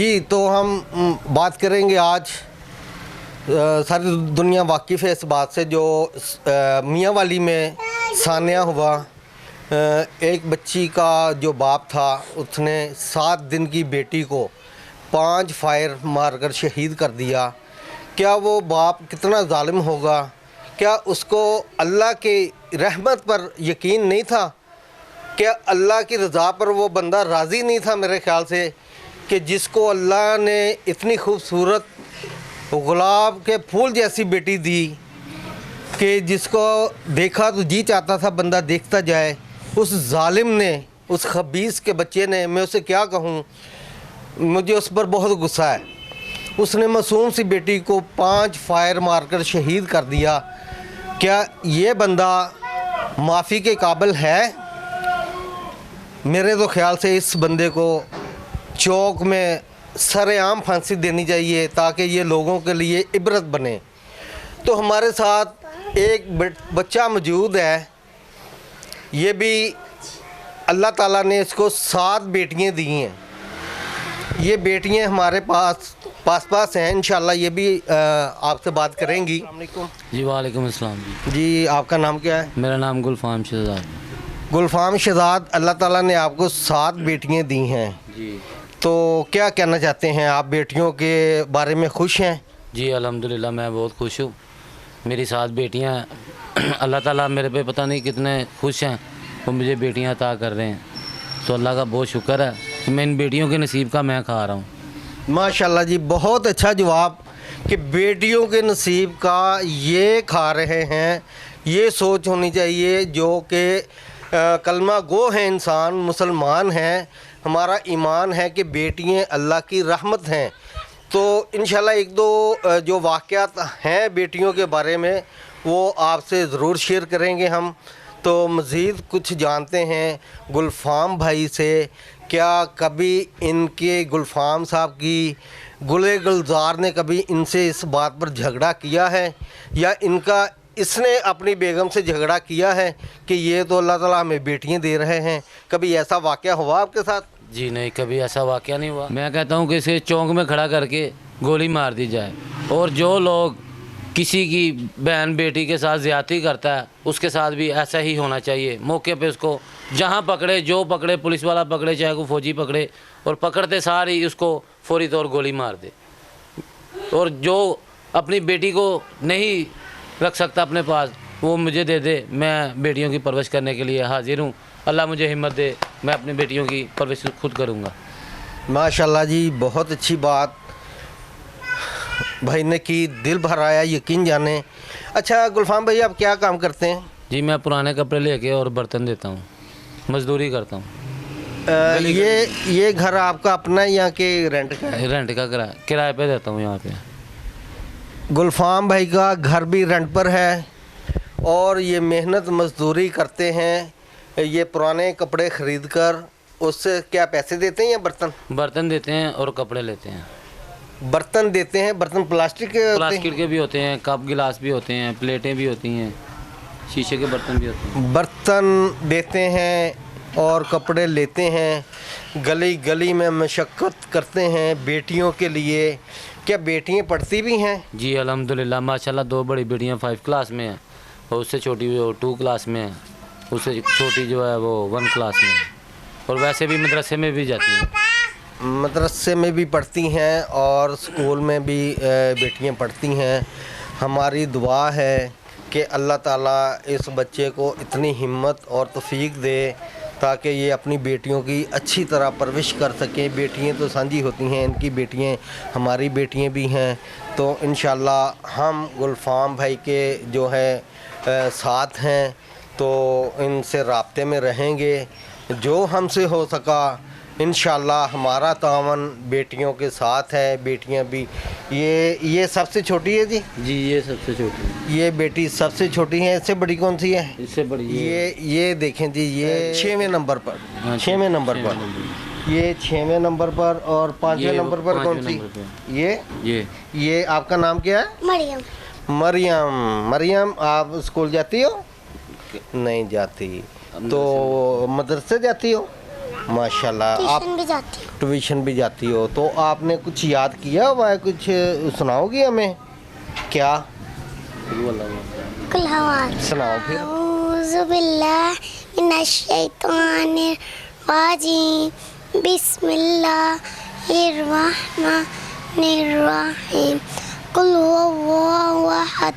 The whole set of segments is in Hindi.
जी, तो हम बात करेंगे आज सारी दुनिया वाकिफ़ है इस बात से जो मियाँ वाली में सानिया हुआ। एक बच्ची का जो बाप था उसने 7 दिन की बेटी को 5 फायर मारकर शहीद कर दिया। क्या वो बाप कितना जालिम होगा? क्या उसको अल्लाह की रहमत पर यकीन नहीं था? क्या अल्लाह की रज़ा पर वो बंदा राज़ी नहीं था? मेरे ख़्याल से कि जिसको अल्लाह ने इतनी खूबसूरत गुलाब के फूल जैसी बेटी दी कि जिसको देखा तो जी चाहता था बंदा देखता जाए, उस जालिम ने, उस खबीस के बच्चे ने, मैं उसे क्या कहूँ, मुझे उस पर बहुत गुस्सा है। उसने मासूम सी बेटी को 5 फायर मारकर शहीद कर दिया। क्या ये बंदा माफ़ी के काबिल है? मेरे तो ख्याल से इस बंदे को चौक में सरेआम फांसी देनी चाहिए ताकि ये लोगों के लिए इबरत बने। तो हमारे साथ एक बच्चा मौजूद है, ये भी अल्लाह ताला ने इसको 7 बेटियां दी हैं। ये बेटियां हमारे पास हैं, इंशाल्लाह ये भी आपसे बात करेंगी। अस्सलाम वालेकुम। जी वालेकुम अस्सलाम जी, आपका नाम क्या है? मेरा नाम गुलफाम शहजाद। गुलफाम शहजाद, अल्लाह ताला ने आपको 7 बेटियां दी हैं जी, तो क्या कहना चाहते हैं आप? बेटियों के बारे में खुश हैं? जी अल्हम्दुलिल्लाह मैं बहुत खुश हूँ। मेरी 7 बेटियाँ अल्लाह ताला मेरे पे पता नहीं कितने खुश हैं, वो मुझे बेटियाँ अता कर रहे हैं। तो अल्लाह का बहुत शुक्र है कि मैं इन बेटियों के नसीब का मैं खा रहा हूँ। माशाल्लाह जी, बहुत अच्छा जवाब कि बेटियों के नसीब का ये खा रहे हैं। ये सोच होनी चाहिए जो कि कलमा गो हैं, इंसान मुसलमान हैं, हमारा ईमान है कि बेटियां अल्लाह की रहमत हैं। तो इंशाल्लाह 1-2 जो वाक़यात हैं बेटियों के बारे में वो आपसे ज़रूर शेयर करेंगे हम। तो मज़ीद कुछ जानते हैं गुलफाम भाई से। क्या कभी इनके गुलफाम साहब की गुले गुलजार ने कभी इनसे इस बात पर झगड़ा किया है या इनका इसने अपनी बेगम से झगड़ा किया है कि ये तो अल्लाह ताला हमें बेटियां दे रहे हैं? कभी ऐसा वाक़या हुआ आपके साथ? जी नहीं, कभी ऐसा वाक़या नहीं हुआ। मैं कहता हूँ कि इसे चौक में खड़ा करके गोली मार दी जाए, और जो लोग किसी की बहन बेटी के साथ ज़्यादती करता है उसके साथ भी ऐसा ही होना चाहिए। मौके पे उसको जहाँ पकड़े, जो पकड़े, पुलिस वाला पकड़े चाहे को फौजी पकड़े, और पकड़ते सार ही उसको फौरी तौर गोली मार दे। और जो अपनी बेटी को नहीं रख सकता अपने पास, वो मुझे दे दे। मैं बेटियों की परवरिश करने के लिए हाजिर हूँ। अल्लाह मुझे हिम्मत दे, मैं अपनी बेटियों की परवरिश खुद करूँगा। माशाल्लाह जी, बहुत अच्छी बात भाई ने की, दिल भर आया, यकीन जाने। अच्छा गुलफाम भाई, आप क्या काम करते हैं? जी मैं पुराने कपड़े लेके और बर्तन देता हूँ, मजदूरी करता हूँ। ये घर आपका अपना है या कि रेंट का है? रेंट का किराए पे देता हूँ यहाँ पे। गुलफाम भाई का घर भी रेंट पर है और ये मेहनत मजदूरी करते हैं। ये पुराने कपड़े ख़रीद कर उससे क्या पैसे देते हैं या बर्तन देते हैं और कपड़े लेते हैं। बर्तन देते हैं। बर्तन प्लास्टिक के भी होते हैं, कप गिलास भी होते हैं, प्लेटें भी होती हैं, शीशे के बर्तन भी होते हैं। बर्तन देते हैं और कपड़े लेते हैं। गली गली में मशक्क़त करते हैं बेटियों के लिए। क्या बेटियां पढ़ती भी हैं? जी अल्हम्दुलिल्लाह माशाल्लाह, 2 बड़ी बेटियां 5 क्लास में हैं और उससे छोटी वो 2 क्लास में है, उससे छोटी जो है वो 1 क्लास में है। और वैसे भी मदरसे में भी जाती हैं। मदरसे में भी पढ़ती हैं और स्कूल में भी बेटियां पढ़ती हैं। हमारी दुआ है कि अल्लाह ताला इस बच्चे को इतनी हिम्मत और तौफीक दे ताकि ये अपनी बेटियों की अच्छी तरह परवरिश कर सकें। बेटियां तो साझी होती हैं, इनकी बेटियां हमारी बेटियां भी हैं। तो इंशाल्लाह हम गुलफाम भाई के जो है साथ हैं, तो इनसे राब्ते में रहेंगे। जो हमसे हो सका इंशाल्लाह हमारा तावन बेटियों के साथ है। बेटियां भी, ये सबसे छोटी है जी? जी ये सबसे छोटी है। ये बेटी सबसे छोटी है। इससे बड़ी कौन सी है? इससे बड़ी ये देखें जी, ये 6वें नंबर पर। 6वें नंबर पर ये 6वें नंबर पर। और 5वें नंबर पर कौन सी? ये आपका नाम क्या है? मरियम। मरियम, आप स्कूल जाती हो? नहीं जाती। तो मदरसे जाती हो? माशाल्लाह। आप ट्यूशन भी जाती हूँ। ट्यूशन भी जाती हो, तो आपने कुछ याद किया हुआ है, कुछ सुनाओगी हमें? क्या कुल हवाज। सुनाओ फिर। औज़ु बिल्लाहि मिनश शैतानिर रजीम, बिस्मिल्लाहिर रहमानिर रहीम, कुल हुवल्लाहु अहद,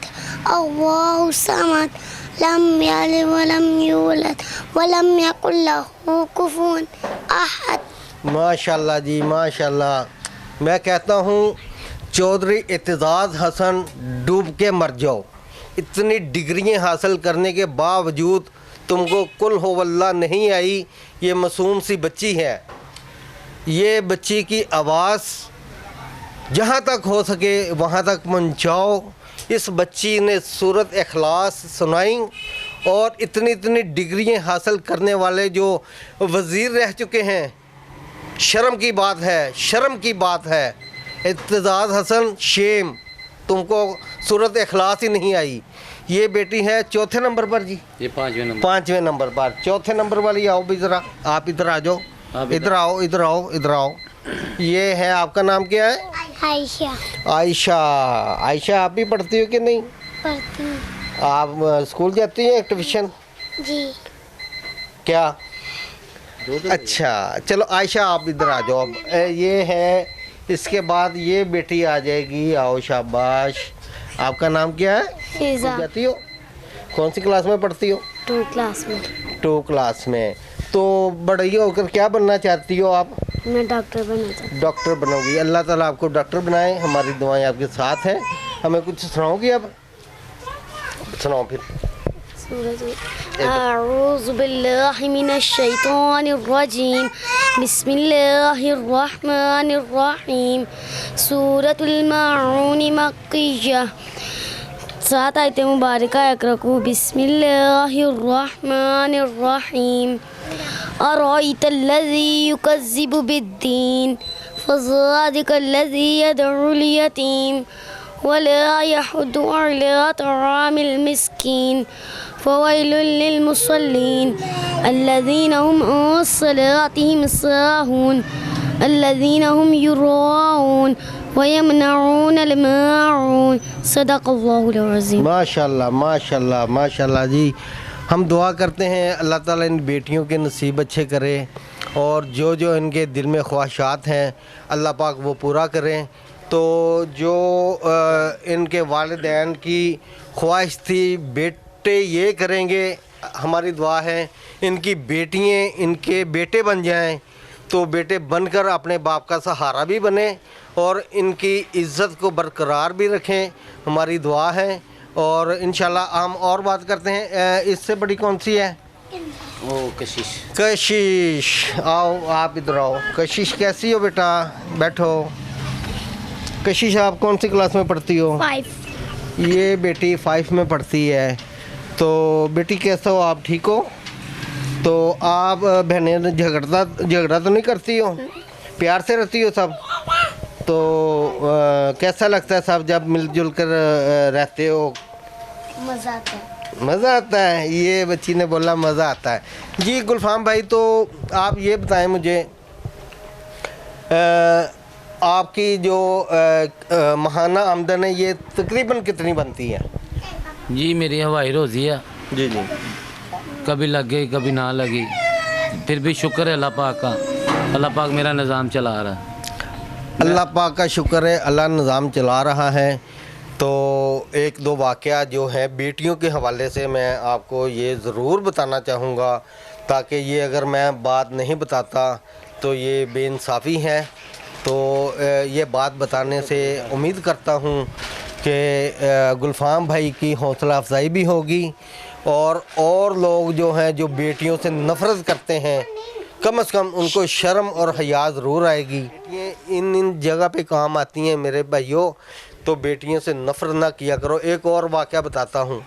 अल्लाहु समद, लम यलिद वलम यूलद वलम यकुल लहू कुफुवन अहद। माशाल्लाह जी, माशाल्लाह। मैं कहता हूँ चौधरी एतजाज़ हसन डूब के मर जाओ। इतनी डिग्रियां हासिल करने के बावजूद तुमको कुल हो वल्लाह नहीं आई। ये मासूम सी बच्ची है, ये बच्ची की आवाज़ जहाँ तक हो सके वहाँ तक पहुँचाओ। इस बच्ची ने सूरत इखलास सुनाई, और इतनी इतनी डिग्रियां हासिल करने वाले जो वज़ीर रह चुके हैं, शर्म की बात है, शर्म की बात है। एतजाज़ हसन शेम, तुमको सूरत इखलास ही नहीं आई। ये बेटी है चौथे नंबर पर जी, ये 5वें नंबर। 5वें नंबर पर। चौथे नंबर वाली आओ भी ज़रा, आप इधर आ जाओ, इधर आओ, इधर आओ, इधर आओ। ये है, आपका नाम क्या है? आयशा। आयशा। आयशा, आप भी पढ़ती हो कि नहीं? पढ़ती हूँ आप स्कूल जाती हैं, ट्यूशन? जी। क्या? अच्छा, चलो आयशा आप इधर आ जाओ। अब ये है, इसके बाद ये बेटी आ जाएगी। आओ, शाबाश। आपका नाम क्या है? फिजा। जाती हो? कौन सी क्लास में पढ़ती हो? 2 क्लास में। 2 क्लास में। तो बड़ी होकर क्या बनना चाहती हो आप? मैं डॉक्टर बनना चाहती हूँ। डॉक्टर बनोगी। अल्लाह ताला आपको डॉक्टर बनाए, हमारी दुआएं आपके साथ हैं। हमें कुछ सुनाओगी अब? सुनाओ फिर। अऊज़ु बिल्लाहि मिनश शैतानिर रजीम, बिस्मिल्लाहिर रहमानिर रहीम, सूरतुल माऊन मक्किय्या। 7 आयतें मुबारक अकरकू। बिस्मिल्लाहिर रहमानिर रहीम, अराइतल्लज़ी युकज़्ज़िबु बिद्दीन, फ़ज़ालिकल्लज़ी यदउल यतीम, वला यहुद्दु अला तआमिल मिस्कीन, फ़वैलुल लिलमुसल्लीन, अल्लज़ीना हुम अन सलातिहिम साहून, अल्लज़ीना हुम युराऊन वयमनऊनल माऊन। सदक़ल्लाहुल अज़ीम। माशाल्लाह, माशाल्लाह, माशाल्लाह जी। हम दुआ करते हैं अल्लाह ताला इन बेटियों के नसीब अच्छे करे, और जो जो इनके दिल में ख्वाहिशात हैं अल्लाह पाक वो पूरा करें। तो जो इनके वालिदैन की ख्वाहिश थी बेटे ये करेंगे, हमारी दुआ है इनकी बेटियाँ इनके बेटे बन जाएं, तो बेटे बनकर अपने बाप का सहारा भी बने और इनकी इज़्ज़त को बरकरार भी रखें, हमारी दुआ है। और इंशाल्लाह हम और बात करते हैं। इससे बड़ी कौन सी है? वो कशिश। कशिश, आओ आप इधर आओ। कशिश कैसी हो बेटा? बैठो। कशिश, आप कौन सी क्लास में पढ़ती हो? 5। ये बेटी 5 में पढ़ती है। तो बेटी कैसा हो आप? ठीक हो? तो आप बहनें झगड़ा तो नहीं करती हो? प्यार से रहती हो सब? तो कैसा लगता है सब जब मिलजुल कर रहते हो? मज़ा आता है। मज़ा आता है। ये बच्ची ने बोला मज़ा आता है जी। गुलफाम भाई, तो आप ये बताएं मुझे, आपकी जो माहाना आमदन है ये तकरीबन कितनी बनती है? जी मेरी हवाई रोज़ी है जी जी। कभी लग गई कभी ना लगी, फिर भी शुक्र है अल्लाह पाक का। अल्लाह पाक मेरा निज़ाम चला रहा है। अल्लाह पाक का शुक्र है, अल्लाह निज़ाम चला रहा है। तो एक दो वाक़या जो है बेटियों के हवाले से मैं आपको ये ज़रूर बताना चाहूँगा, ताकि ये अगर मैं बात नहीं बताता तो ये बेइंसाफ़ी है। तो ये बात बताने से उम्मीद करता हूँ कि गुलफाम भाई की हौसला अफजाई भी होगी, और लोग जो हैं जो बेटियों से नफ़रत करते हैं कम से कम उनको शर्म और हया ज़रूर आएगी। ये इन जगह पे काम आती हैं मेरे भाइयों, तो बेटियों से नफ़रत ना किया करो। एक और वाक़या बताता हूँ।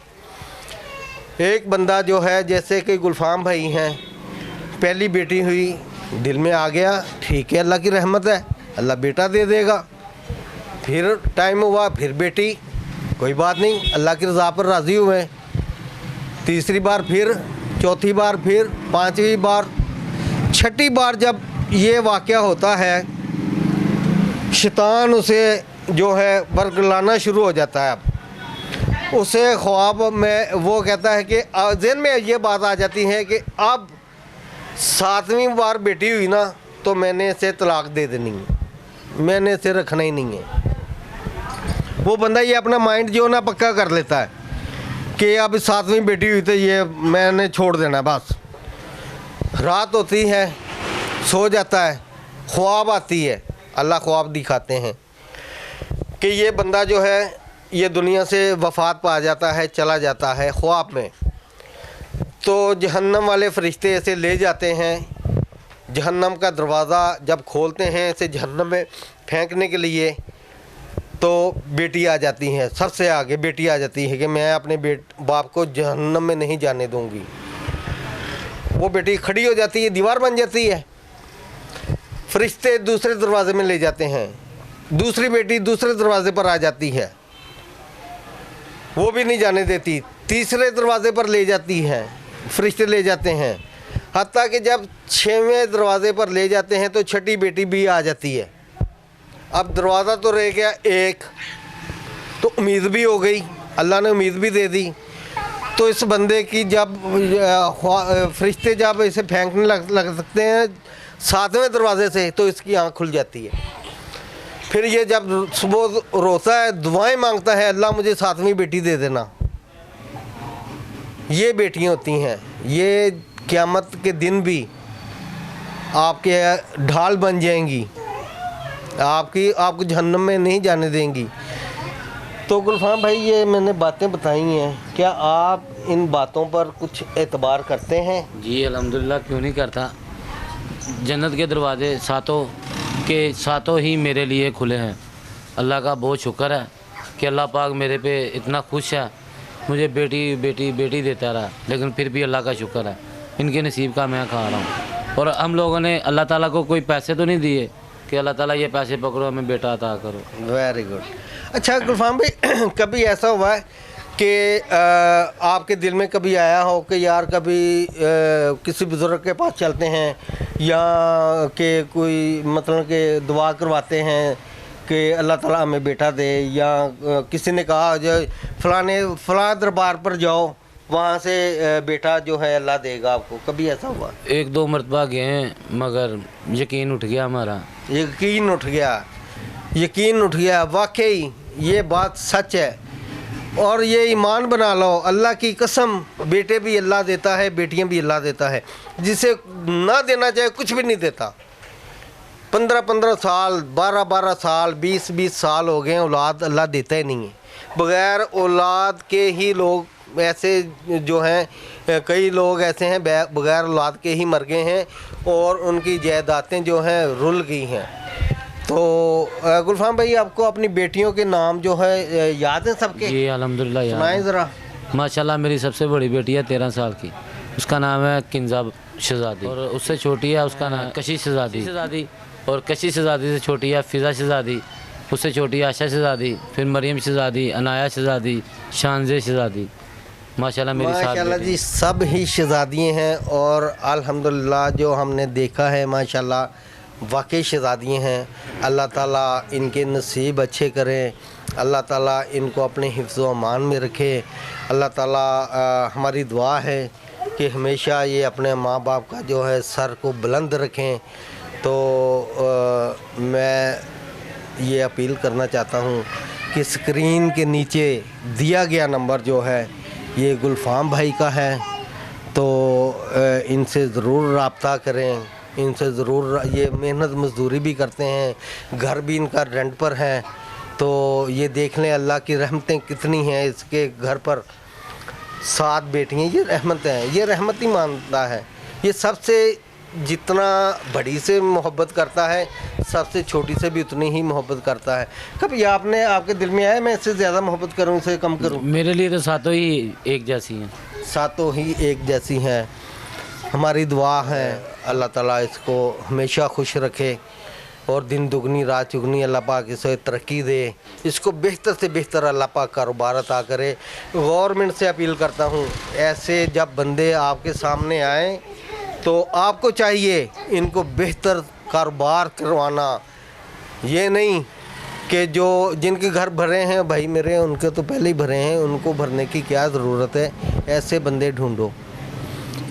एक बंदा जो है, जैसे कि गुलफाम भाई हैं, पहली बेटी हुई, दिल में आ गया, ठीक है अल्लाह की रहमत है, अल्लाह बेटा दे देगा। फिर टाइम हुआ, फिर बेटी, कोई बात नहीं, अल्लाह की रज़ा पर राज़ी हुए। तीसरी बार फिर, चौथी बार फिर, 5वीं बार, छठी बार जब ये वाक़या होता है, शैतान उसे जो है बरगलाना शुरू हो जाता है। अब उसे ख्वाब में वो कहता है कि ज़हन में ये बात आ जाती है कि अब 7वीं बार बेटी हुई ना तो मैंने इसे तलाक दे देनी है, मैंने इसे रखना ही नहीं है। वो बंदा ये अपना माइंड जो ना पक्का कर लेता है कि अब 7वीं बेटी हुई तो ये मैंने छोड़ देना बस। रात होती है, सो जाता है, ख्वाब आती है, अल्लाह ख्वाब दिखाते हैं कि ये बंदा जो है ये दुनिया से वफ़ात पा जाता है, चला जाता है ख्वाब में। तो जहन्नम वाले फरिश्ते ऐसे ले जाते हैं, जहन्नम का दरवाज़ा जब खोलते हैं इसे जहन्नम में फेंकने के लिए, तो बेटी आ जाती है, सबसे आगे बेटी आ जाती है कि मैं अपने बाप को जहन्नम में नहीं जाने दूंगी। वो बेटी खड़ी हो जाती है, दीवार बन जाती है, फरिश्ते दूसरे दरवाजे में ले जाते हैं, दूसरी बेटी दूसरे दरवाजे पर आ जाती है, वो भी नहीं जाने देती, तीसरे दरवाजे पर ले जाती है, फरिश्ते ले जाते हैं, हत्ता कि जब 6वें दरवाजे पर ले जाते हैं तो छठी बेटी भी आ जाती है। अब दरवाज़ा तो रह गया एक, तो उम्मीद भी हो गई, अल्लाह ने उम्मीद भी दे दी। तो इस बंदे की जब फरिश्ते जब इसे फेंकने लग सकते हैं 7वें दरवाजे से, तो इसकी आँख खुल जाती है। फिर ये जब सुबह रोता है, दुआएं मांगता है, अल्लाह मुझे 7वीं बेटी दे देना। ये बेटियां होती हैं, ये क़यामत के दिन भी आपके ढाल बन जाएंगी, आपको जहन्नम में नहीं जाने देंगी। तो गुलफाम भाई ये मैंने बातें बताई हैं, क्या आप इन बातों पर कुछ एतबार करते हैं? जी अल्हम्दुलिल्लाह, क्यों नहीं करता। जन्नत के दरवाजे सातों के सातों ही मेरे लिए खुले हैं। अल्लाह का बहुत शुक्र है कि अल्लाह पाक मेरे पे इतना खुश है, मुझे बेटी बेटी बेटी देता रहा, लेकिन फिर भी अल्लाह का शुक्र है, इनके नसीब का मैं खा रहा हूँ। और हम लोगों ने अल्लाह ताला को कोई पैसे तो नहीं दिए कि अल्लाह ताला ये पैसे पकड़ो हमें बेटा अता करो। Very good. अच्छा गुलफाम भाई, कभी ऐसा हुआ है कि आपके दिल में कभी आया हो कि यार कभी किसी बुज़ुर्ग के पास चलते हैं या कि कोई मतलब कि दुआ करवाते हैं कि अल्लाह ताला हमें बेटा दे, या किसी ने कहा जो फलां दरबार पर जाओ, वहाँ से बेटा जो है अल्लाह देगा आपको, कभी ऐसा हुआ? 1-2 मरतबा गए हैं, मगर यकीन उठ गया हमारा। यकीन उठ गया, वाकई ये बात सच है। और ये ईमान बना लो, अल्लाह की कसम, बेटे भी अल्लाह देता है, बेटियां भी अल्लाह देता है, जिसे ना देना चाहे कुछ भी नहीं देता। 15-15 साल, 12-12 साल, 20-20 साल हो गए, औलाद अल्लाह देता ही नहीं है। बग़ैर औलाद के ही लोग ऐसे जो हैं, कई लोग ऐसे हैं बग़ैर औलाद के ही मर गए हैं और उनकी जायदादें जो हैं रुल गई हैं। तो गुलफाम भाई, आपको अपनी बेटियों के नाम जो है याद है सबके? जी अल्हम्दुलिल्लाह याद सुनाएं है। ज़रा। माशाल्लाह मेरी सबसे बड़ी बेटी है 13 साल की, उसका नाम है किंजा शहज़ादी, और उससे छोटी है उसका नाम कशी शहज़ादी, और कशी शहज़ादी से छोटी है फ़िज़ा शहज़ादी, उससे छोटी है आशा शहज़ादी, फिर मरियम शहज़ादी, अनाया शहज़ादी, शानज़े शहज़ादी। माशाल्लाह मेरी माशाल्लाह जी, सब ही शहज़ादियाँ हैं और अल्हम्दुलिल्लाह जो हमने देखा है माशाल्लाह वाकई शहज़ादियाँ हैं। अल्लाह ताला इनके नसीब अच्छे करें, अल्लाह ताला इनको अपने हिफ्ज़ व अमान में रखे। अल्लाह ताला हमारी दुआ है कि हमेशा ये अपने माँ बाप का जो है सर को बुलंद रखें। तो मैं ये अपील करना चाहता हूँ कि स्क्रीन के नीचे दिया गया नंबर जो है ये गुलफाम भाई का है, तो इनसे ज़रूर रब्ता करें, इनसे ज़रूर, ये मेहनत मज़दूरी भी करते हैं, घर भी इनका रेंट पर है। तो ये देख लें अल्लाह की रहमतें कितनी हैं इसके घर पर। 7 बेटियाँ, ये रहमत है, ये रहमत ही मानता है। ये सबसे जितना बड़ी से मोहब्बत करता है, सबसे छोटी से भी उतनी ही मोहब्बत करता है। कभी आपके दिल में आया मैं इससे ज़्यादा मोहब्बत करूँ, इससे कम करूँ? मेरे लिए तो सातों ही एक जैसी हैं। सातों ही एक जैसी हैं। हमारी दुआ है अल्लाह ताला इसको हमेशा खुश रखे और दिन दुगनी रात चुगनी अल्लाह पाक इसे तरक्की दे, इसको बेहतर से बेहतर अल्लाह पाक कारोबार अता करे। गवर्नमेंट से अपील करता हूँ, ऐसे जब बंदे आपके सामने आएँ तो आपको चाहिए इनको बेहतर कारोबार करवाना, ये नहीं कि जो जिनके घर भरे हैं भाई मेरे, उनके तो पहले ही भरे हैं, उनको भरने की क्या ज़रूरत है। ऐसे बंदे ढूंढो।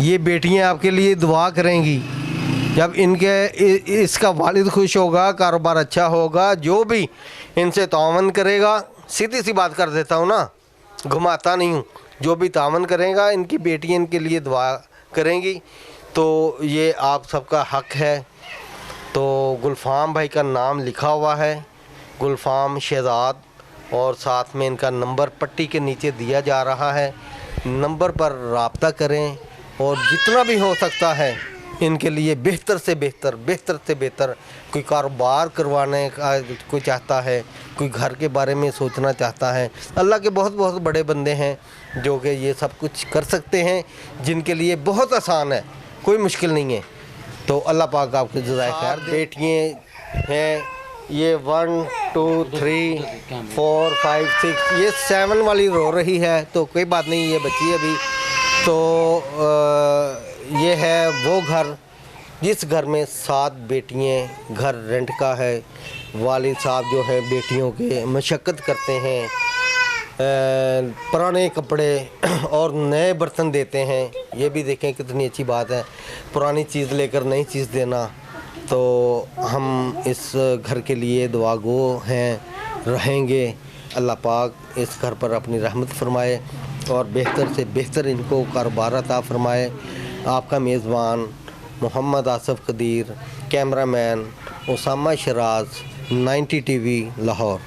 ये बेटियां आपके लिए दुआ करेंगी। जब इनके इसका वालिद खुश होगा, कारोबार अच्छा होगा, जो भी इनसे तावन करेगा, सीधी सी बात कर देता हूँ ना, घुमाता नहीं हूँ, जो भी तावन करेगा इनकी बेटियां इनके लिए दुआ करेंगी। तो ये आप सबका हक है। तो गुलफाम भाई का नाम लिखा हुआ है, गुलफाम शहजाद, और साथ में इनका नंबर पट्टी के नीचे दिया जा रहा है। नंबर पर रब्ता करें और जितना भी हो सकता है इनके लिए बेहतर से बेहतर कोई कारोबार करवाने का कोई चाहता है, कोई घर के बारे में सोचना चाहता है। अल्लाह के बहुत बहुत बड़े बंदे हैं जो कि ये सब कुछ कर सकते हैं, जिनके लिए बहुत आसान है, कोई मुश्किल नहीं है। तो अल्लाह पाक आपके जज़ाए खैर। बेटियाँ हैं ये 1 2 3 4 5 6, ये 7 वाली रो रही है, तो कोई बात नहीं, ये बच्ची अभी। तो ये है वो घर जिस घर में 7 बेटियाँ, घर रेंट का है। वालिद साहब जो है बेटियों के मशक्क़त करते हैं, पुराने कपड़े और नए बर्तन देते हैं। ये भी देखें कितनी अच्छी बात है, पुरानी चीज़ लेकर नई चीज़ देना। तो हम इस घर के लिए दुआगो हैं, रहेंगे। अल्लाह पाक इस घर पर अपनी रहमत फरमाए और बेहतर से बेहतर इनको कारोबार अता फरमाए। आपका मेज़बान मोहम्मद आसफ़ कदीर, कैमरामैन उसामा शराज, 90 TV लाहौर।